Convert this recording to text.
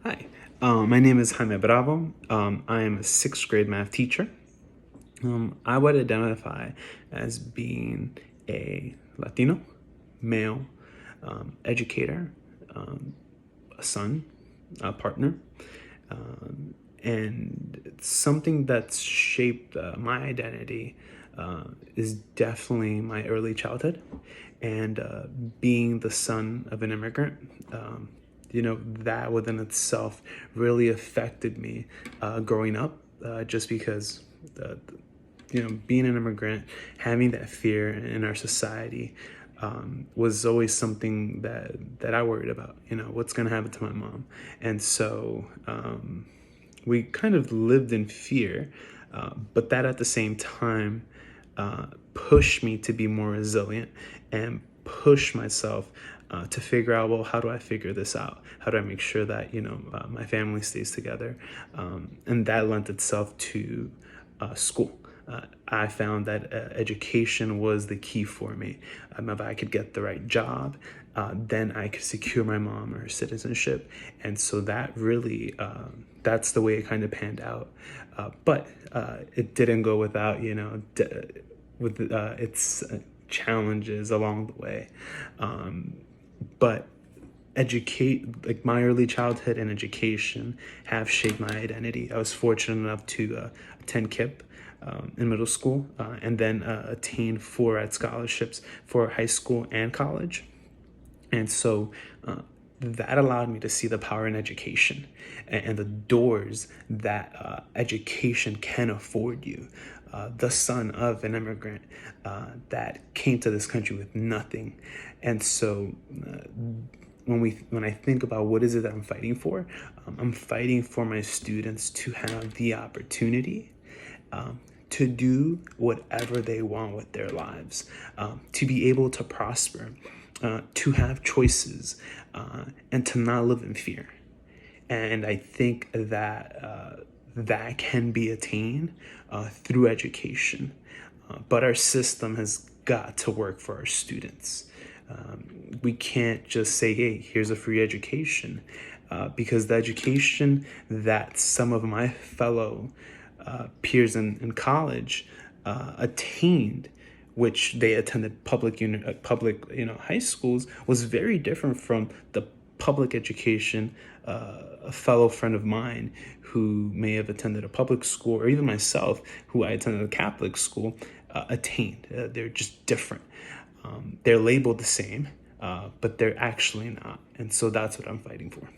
Hi, my name is Jaime Bravo. I am a sixth grade math teacher. I would identify as being a Latino, male, educator, um, a son, a partner, and something that's shaped my identity is definitely my early childhood and being the son of an immigrant. That within itself really affected me growing up, just because being an immigrant, having that fear in our society, was always something that I worried about. What's going to happen to my mom, and so we kind of lived in fear, but that at the same time pushed me to be more resilient and push myself to figure out, well, how do I figure this out? How do I make sure that my family stays together? And that lent itself to school. I found that education was the key for me. If I could get the right job, then I could secure my mom her citizenship. And so that really, that's the way it kind of panned out. But it didn't go without, with its challenges along the way. But educate like my early childhood and education have shaped my identity. I was fortunate enough to attend KIP in middle school, and then attain 4 scholarships for high school and college. And so that allowed me to see the power in education and the doors that education can afford you. The son of an immigrant that came to this country with nothing. And so when I think about what is it that I'm fighting for, I'm fighting for my students to have the opportunity to do whatever they want with their lives, to be able to prosper, to have choices, and to not live in fear. And I think that that can be attained through education. But our system has got to work for our students. We can't just say, hey, here's a free education, because the education that some of my fellow peers in college attained, which they attended public high schools, was very different from the public education a fellow friend of mine who may have attended a public school, or even myself, who I attended a Catholic school, attained. They're just different. They're labeled the same, but they're actually not. And so that's what I'm fighting for.